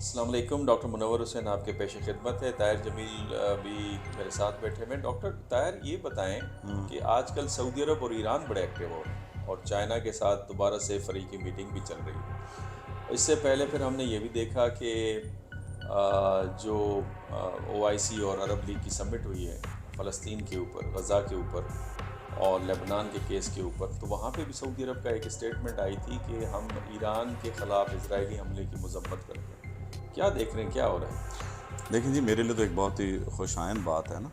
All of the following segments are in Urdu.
السلام علیکم، ڈاکٹر منور حسین آپ کے پیش خدمت ہے۔ طاہر جمیل بھی میرے ساتھ بیٹھے ہوئے ہیں۔ ڈاکٹر طاہر یہ بتائیں کہ آج کل سعودی عرب اور ایران بڑے ایکٹیو ہو رہے ہیں اور چائنا کے ساتھ دوبارہ سے فریقی میٹنگ بھی چل رہی ہے۔ اس سے پہلے پھر ہم نے یہ بھی دیکھا کہ جو او آئی سی اور عرب لیگ کی سمٹ ہوئی ہے فلسطین کے اوپر، غزہ کے اوپر اور لبنان کے کیس کے اوپر، تو وہاں پہ بھی سعودی عرب کا ایک اسٹیٹمنٹ آئی تھی کہ ہم ایران کے خلاف اسرائیلی حملے کی مذمت کرتے ہیں۔ کیا دیکھ رہے ہیں، کیا ہو رہا ہے؟ دیکھیں جی، میرے لیے تو ایک بہت ہی خوش آئند بات ہے نا،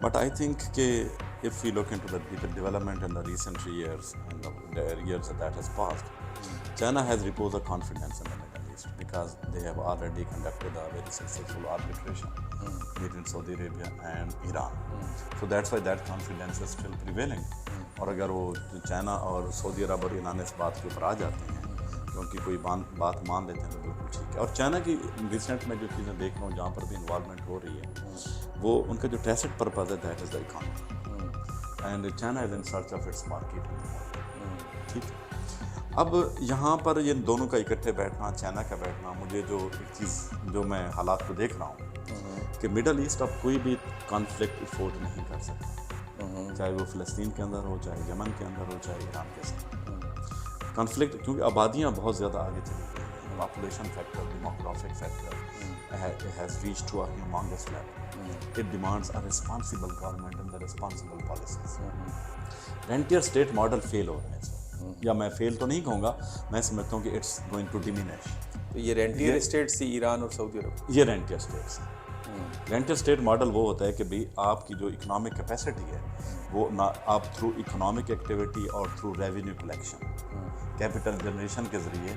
بٹ آئی تھنک کہ if we look into the development in the recent years and the years that has passed, China has reposed a confidence in the Middle East because they have already conducted a very successful arbitration between Saudi Arabia and Iran. So that's why that confidence is still prevailing. اور اگر وہ چائنا اور سعودی عرب اور ایران اس بات کے اوپر آ جاتے ہیں کہ ان کی کوئی بات مان لیتے ہیں تو بالکل ٹھیک ہے۔ اور چائنا کی ریسنٹ میں جو چیزیں دیکھ رہا ہوں جہاں پر بھی انوالومنٹ ہو رہی ہے، وہ ان کا جو ٹیسٹ پرپز ہے that is the economy, and China is in search of its market. ٹھیک ہے، اب یہاں پر یہ دونوں کا اکٹھے بیٹھنا، چائنا کا بیٹھنا، مجھے جو ایک چیز جو میں حالات کو دیکھ رہا ہوں کہ مڈل ایسٹ اب کوئی بھی کانفلکٹ افورڈ نہیں کر سکتا، چاہے وہ فلسطین کے اندر ہو، چاہے یمن کے اندر ہو، چاہے ایران کے ساتھ کانفلکٹ، کیونکہ آبادیاں بہت زیادہ آگے چلی گئی ہیں، population factor, demographic factor has reached to a humongous level. It demands a responsible government and the responsible policies. Rentier state model fail ہو رہے ہیں اس وقت، یا میں فیل تو نہیں کہوں گا، میں سمجھتا ہوں کہ اٹس گوئنگ ٹو ڈیمینش۔ تو یہ رینٹیئر اسٹیٹس تھی ایران اور سعودی عرب؟ یہ رینٹیئر اسٹیٹس ہیں۔ رینٹیئر اسٹیٹ ماڈل وہ ہوتا ہے کہ بھئی آپ کی جو اکنامک کیپیسٹی ہے وہ نہ آپ تھرو اکنامک ایکٹیویٹی اور through revenue collection, capital generation کے ذریعے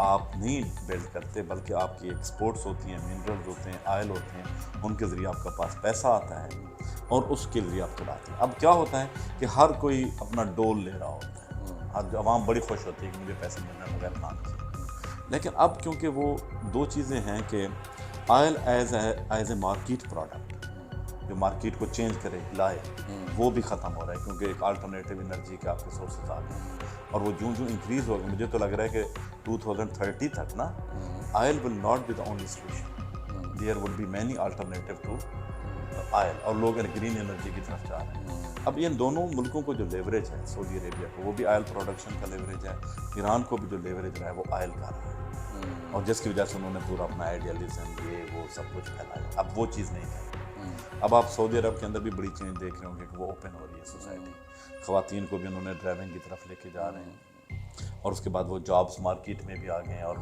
آپ نہیں بلڈ کرتے، بلکہ آپ کی ایکسپورٹس ہوتی ہیں، منرلز ہوتے ہیں، آئل ہوتے ہیں، ان کے ذریعے آپ کا پاس پیسہ آتا ہے اور اس کے ذریعے آپ چلاتے ہیں۔ اب کیا ہوتا ہے کہ ہر کوئی اپنا ڈول لے رہا ہوتا ہے، ہر عوام بڑی خوش ہوتی ہے کہ مجھے پیسے مل رہے ہیں بغیر کام کیے، لیکن اب کیونکہ وہ دو چیزیں ہیں کہ oil as a market product جو مارکیٹ کو چینج کرے لائے، وہ بھی ختم ہو رہا ہے، کیونکہ ایک الٹرنیٹیو انرجی کے آپ کے سورسز آ گئے ہیں اور وہ جو انکریز ہوگا، مجھے تو لگ رہا ہے کہ 2030 تک نا oil will not be the only solution, there will be many alternative to oil, اور لوگ گرین انرجی کی طرف جا رہے ہیں۔ اب ان دونوں ملکوں کو جو لیوریج ہے، سعودی عربیہ کو وہ بھی آئل پروڈکشن کا لیوریج ہے، ایران کو بھی جو لیوریج رہا ہے وہ آئل کا رہا ہے، اور جس کی وجہ سے انہوں نے پورا اپنا آئیڈیالزم یہ وہ سب کچھ پھیلایا۔ اب وہ چیز نہیں ہے۔ اب آپ سعودی عرب کے اندر بھی بڑی چینج دیکھ رہے ہوں گے کہ وہ اوپن ہو رہی ہے سوسائٹی، خواتین کو بھی انہوں نے ڈرائیونگ کی طرف لے کے جا رہے ہیں، اور اس کے بعد وہ جابس مارکیٹ میں بھی آ گئے ہیں، اور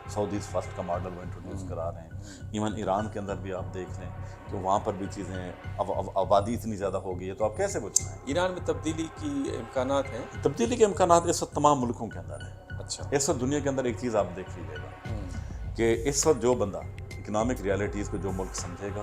سعودیز فرسٹ کا ماڈل وہ انٹروڈیوس کرا رہے ہیں۔ ایون ایران کے اندر بھی آپ دیکھ لیں کہ وہاں پر بھی چیزیں اب آبادی اتنی زیادہ ہو گئی ہے، تو آپ کیسے بچنا ہے؟ ایران میں تبدیلی کی امکانات ہیں؟ تبدیلی کے امکانات اس وقت تمام ملکوں کے اندر ہیں۔ اچھا، اس وقت دنیا کے اندر ایک چیز آپ دیکھ لیجیے گا کہ اس وقت جو بندہ اکنامک ریالٹیز کو جو ملک سمجھے گا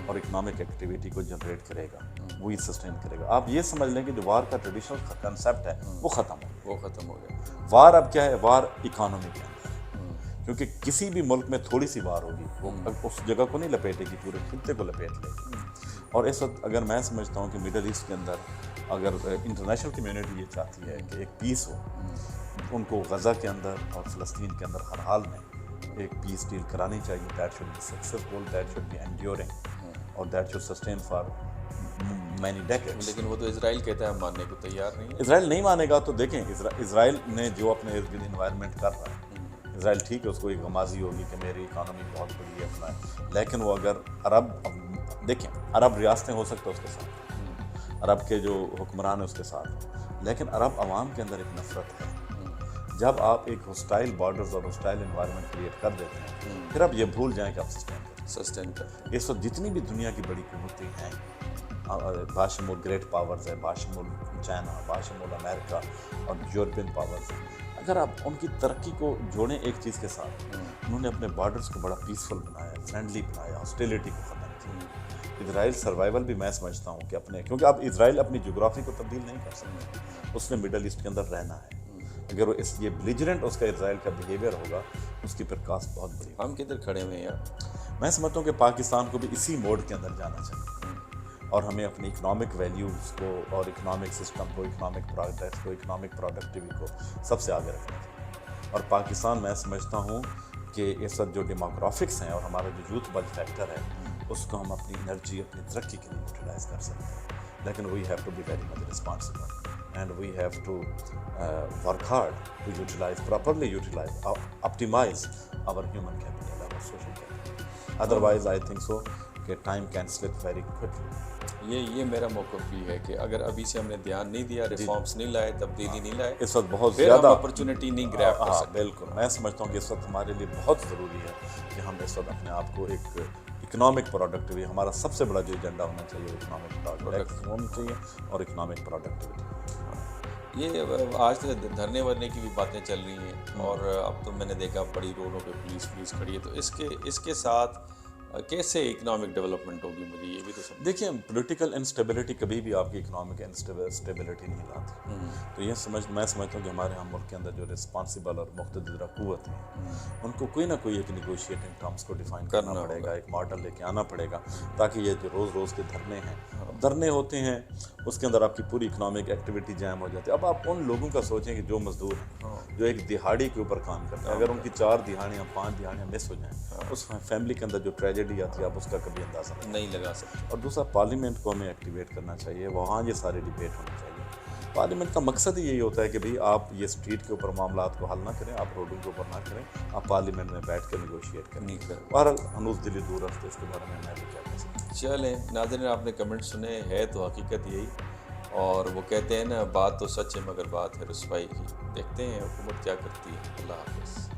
اور اکنامک ایکٹیویٹی کو جنریٹ کرے گا وہی سسٹین کرے گا۔ آپ یہ سمجھ لیں کہ جو وار کا ٹریڈیشنل کنسیپٹ ہے وہ ختم ہو گیا۔ وار اب کیا ہے؟ وار اکانومی کے اندر ہے، کیونکہ کسی بھی ملک میں تھوڑی سی وار ہوگی وہ اس جگہ کو نہیں لپیٹے گی، پورے خطے کو لپیٹ لے گی۔ اور اس وقت اگر میں سمجھتا ہوں کہ مڈل ایسٹ کے اندر اگر انٹرنیشنل کمیونٹی یہ چاہتی ہے کہ ایک پیس ہو، ان کو غزہ کے اندر اور فلسطین کے اندر ہر حال میں ایک پیس ڈیل کرانی چاہیے، that should be successful, that should be enduring, اور that should sustain for many decades. لیکن وہ تو اسرائیل کہتا ہے ہم ماننے کو تیار نہیں ہے۔ اسرائیل نہیں مانے گا تو دیکھیں اسرائیل نے جو اپنے ارد گرد انوائرمنٹ کر رہا ہے، اسرائیل ٹھیک ہے اس کو ایک غمازی ہوگی کہ میری اکانومی بہت بڑی ہے اپنا ہے، لیکن وہ اگر دیکھیں عرب ریاستیں ہو سکتا ہے اس کے ساتھ، عرب کے جو حکمران ہیں اس کے ساتھ، لیکن عرب عوام کے اندر ایک نفرت ہے۔ جب آپ ایک ہوسٹائل بارڈرز اور ہوسٹائل انوائرمنٹ کریٹ کر دیتے ہیں، پھر آپ یہ بھول جائیں کہ آپ سسٹین کرتے ہیں۔ اس وقت جتنی بھی دنیا کی بڑی قوتیں ہیں، باشمول گریٹ پاورز ہے، باشمول چائنا، باشمول امریکہ اور یورپین پاورز ہیں، اگر آپ ان کی ترقی کو جوڑیں ایک چیز کے ساتھ، انہوں نے اپنے بارڈرز کو بڑا پیسفل بنایا، فرینڈلی بنایا، ہاسٹیلٹی کو ختم کیا۔ اسرائیل سروائیول بھی میں سمجھتا ہوں کہ کیونکہ اب اسرائیل اپنی جغرافی کو تبدیل نہیں کر سکتا، اس نے مڈل ایسٹ کے اندر رہنا ہے۔ اگر وہ یہ بلیجرنٹ اس کا اسرائیل کا بیہیویئر ہوگا، اس کی پھر کاسٹ بہت بڑی ہوگی۔ ہم کدھر کھڑے ہوئے ہیں یار؟ میں سمجھتا ہوں کہ پاکستان کو بھی اسی موڈ کے اندر جانا چاہیے، اور ہمیں اپنی اکنامک ویلیوز کو اور اکنامک سسٹم کو، اکنامک پروگریس کو، اکنامک پروڈکٹیوٹی کو سب سے آگے رکھنا چاہیے۔ اور پاکستان میں سمجھتا ہوں کہ اس وقت جو ڈیموگرافکس ہیں اور ہمارا جو یوتھ بلڈ فیکٹر ہے اس کو ہم اپنی انرجی اپنی ترقی کے لیے یوٹیلائز کر سکتے ہیں، لیکن we have to be very much responsible and we have to work hard to utilise properly utilise optimise our human capital our social capital, otherwise I think so کہ time can slip very quickly. یہ میرا موقف بھی ہے کہ اگر ابھی سے ہم نے دھیان نہیں دیا، ریفارمس نہیں لائے، تبدیلی نہیں لائے، اس وقت بہت پھر ہم زیادہ اپرچونٹی نہیں گریب کر سکتے۔ بالکل، میں سمجھتا ہوں کہ اس وقت ہمارے لیے بہت ضروری ہے کہ ہم اس وقت اپنے آپ کو ایک اکنامک پروڈکٹیوٹی، ہمارا سب سے بڑا جو ایجنڈا ہونا چاہیے وہ اکنامک پروڈکٹ ہونا چاہیے اور اکنامک پروڈکٹیوٹی۔ یہ آج دھرنے ورنے کی بھی باتیں چل رہی ہیں، اور اب تو میں نے دیکھا بڑی روڈوں پہ پولیس کھڑی ہے، تو اس کے ساتھ کیسے اکنامک ڈیولپمنٹ ہوگی؟ مجھے یہ بھی تو سمجھ۔ دیکھیں، پولیٹیکل انسٹیبلٹی کبھی بھی آپ کی اکنامک انسٹیبلٹی نہیں لاتی، تو یہ میں سمجھتا ہوں کہ ہمارے ہم ملک کے اندر جو رسپانسبل اور مقتدرہ قوت ہیں ان کو کوئی نہ کوئی ایک نیگوشیٹنگ ٹرمز کو ڈیفائن کرنا پڑے گا، ایک ماڈل لے کے آنا پڑے گا، تاکہ یہ جو روز کے دھرنے ہوتے ہیں اس کے اندر آپ کی پوری اکنامک ایکٹیویٹی جیم ہو جاتی ہے۔ اب آپ ان لوگوں کا سوچیں کہ جو مزدور ہیں، جو ایک دہاڑی کے اوپر کام کرتے ہیں، اگر ان کی 4 دہاڑیاں 5 دہاڑیاں مس ہو جائیں، اس فیملی کے اندر جو ٹریجڈی آتی ہے آپ اس کا کبھی اندازہ نہیں لگا سکتے۔ اور دوسرا، پارلیمنٹ کو ہمیں ایکٹیویٹ کرنا چاہیے، وہاں یہ سارے ڈیبیٹ ہونے چاہیے۔ پارلیمنٹ کا مقصد ہی یہی ہوتا ہے کہ بھئی آپ یہ اسٹریٹ کے اوپر معاملات کو حل نہ کریں، آپ روڈوں کے اوپر نہ کریں، آپ پارلیمنٹ میں بیٹھ کے نیگوشیٹ کریں۔ بہرحال ہنوز دلی دور رفت، اس کے بارے میں بھی کیا کہہ سکتا ہوں۔ چلیں ناظرین، آپ نے کمنٹ سنے، ہے تو حقیقت یہی، اور وہ کہتے ہیں نا، بات تو سچ ہے مگر بات ہے رسوائی کی۔ دیکھتے ہیں حکومت کیا کرتی ہے۔ اللہ حافظ۔